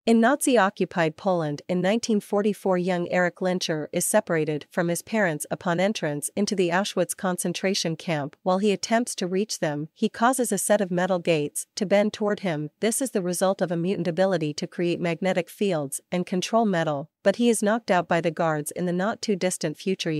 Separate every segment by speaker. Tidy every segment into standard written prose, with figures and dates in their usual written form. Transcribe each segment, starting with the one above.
Speaker 1: In Nazi-occupied Poland in 1944, young Erich Lyncher is separated from his parents upon entrance into the Auschwitz concentration camp. While he attempts to reach them, he causes a set of metal gates to bend toward him. This is the result of a mutant ability to create magnetic fields and control metal, but he is knocked out by the guards in the not-too-distant future.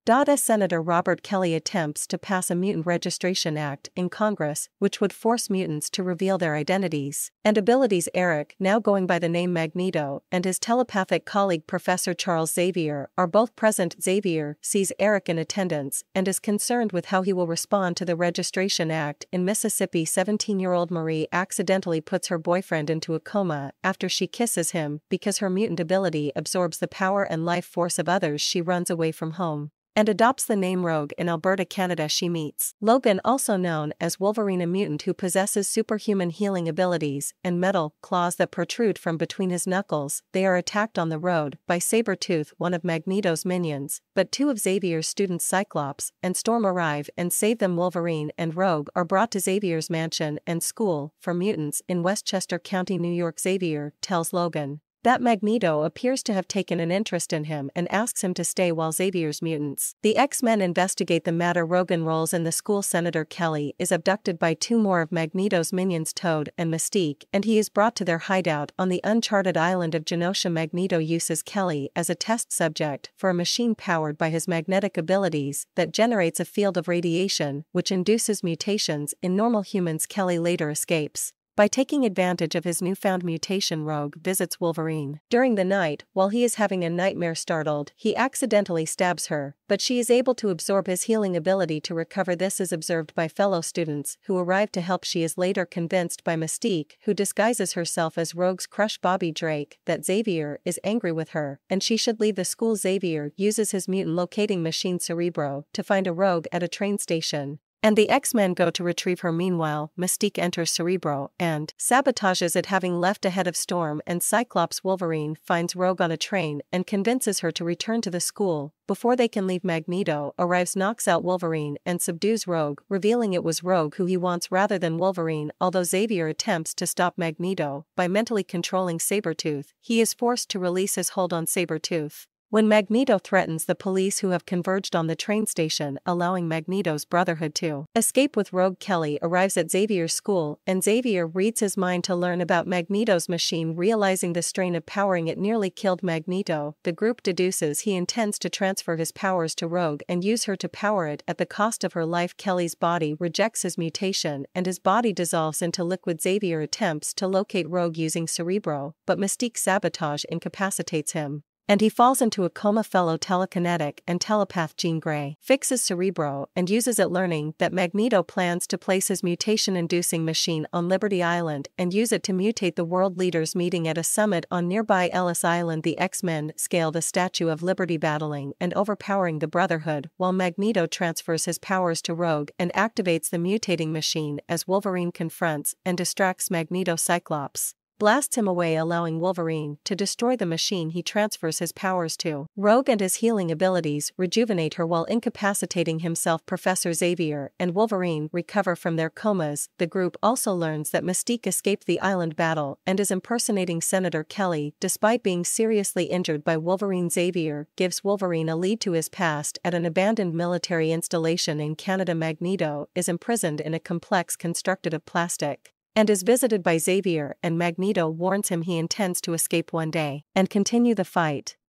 Speaker 1: U.S. Senator Robert Kelly attempts to pass a Mutant Registration Act in Congress, which would force mutants to reveal their identities and abilities. Erich, now going by the name Magneto, and his telepathic colleague Professor Charles Xavier are both present. Xavier sees Erich in attendance and is concerned with how he will respond to the Registration Act. In Mississippi, 17-year-old Marie accidentally puts her boyfriend into a coma after she kisses him. Because her mutant ability absorbs the power and life force of others, she runs away from home and adopts the name Rogue. In Alberta, Canada, she meets Logan, also known as Wolverine, a mutant who possesses superhuman healing abilities and metal claws that protrude from between his knuckles. They are attacked on the road by Sabretooth, one of Magneto's minions, but two of Xavier's students, Cyclops and Storm, arrive and save them. Wolverine and Rogue are brought to Xavier's mansion and school for mutants in Westchester County, New York. Xavier tells Logan that Magneto appears to have taken an interest in him and asks him to stay while Xavier's mutants. The X-Men investigate the matter. Rogue enrolls in the school. Senator Kelly is abducted by two more of Magneto's minions, Toad and Mystique, and he is brought to their hideout on the uncharted island of Genosha. Magneto uses Kelly as a test subject for a machine powered by his magnetic abilities that generates a field of radiation which induces mutations in normal humans. Kelly later escapes by taking advantage of his newfound mutation. Rogue visits Wolverine during the night while he is having a nightmare. Startled, he accidentally stabs her, but she is able to absorb his healing ability to recover. This is observed by fellow students who arrive to help. She is later convinced by Mystique, who disguises herself as Rogue's crush Bobby Drake, that Xavier is angry with her and she should leave the school. Xavier uses his mutant locating machine Cerebro to find a Rogue at a train station, and the X-Men go to retrieve her. Meanwhile, Mystique enters Cerebro and sabotages it, having left ahead of Storm and Cyclops. Wolverine finds Rogue on a train and convinces her to return to the school. Before they can leave, Magneto arrives, knocks out Wolverine and subdues Rogue, revealing it was Rogue who he wants rather than Wolverine. Although Xavier attempts to stop Magneto by mentally controlling Sabretooth, he is forced to release his hold on Sabretooth when Magneto threatens the police, who have converged on the train station, allowing Magneto's Brotherhood to escape with Rogue. Kelly arrives at Xavier's school, and Xavier reads his mind to learn about Magneto's machine. Realizing the strain of powering it nearly killed Magneto, the group deduces he intends to transfer his powers to Rogue and use her to power it at the cost of her life. Kelly's body rejects his mutation and his body dissolves into liquid. Xavier attempts to locate Rogue using Cerebro, but Mystique's sabotage incapacitates him, and he falls into a coma. Fellow telekinetic and telepath Jean Grey fixes Cerebro and uses it, learning that Magneto plans to place his mutation-inducing machine on Liberty Island and use it to mutate the world leaders. Meeting at a summit on nearby Ellis Island, the X-Men scale the Statue of Liberty, battling and overpowering the Brotherhood, while Magneto transfers his powers to Rogue and activates the mutating machine. As Wolverine confronts and distracts Magneto, Cyclops blasts him away, allowing Wolverine to destroy the machine he transfers his powers to. Rogue and his healing abilities rejuvenate her while incapacitating himself. Professor Xavier and Wolverine recover from their comas. The group also learns that Mystique escaped the island battle and is impersonating Senator Kelly. Despite being seriously injured by Wolverine, Xavier gives Wolverine a lead to his past at an abandoned military installation in Canada. Magneto is imprisoned in a complex constructed of plastic and is visited by Xavier, and Magneto warns him he intends to escape one day and continue the fight.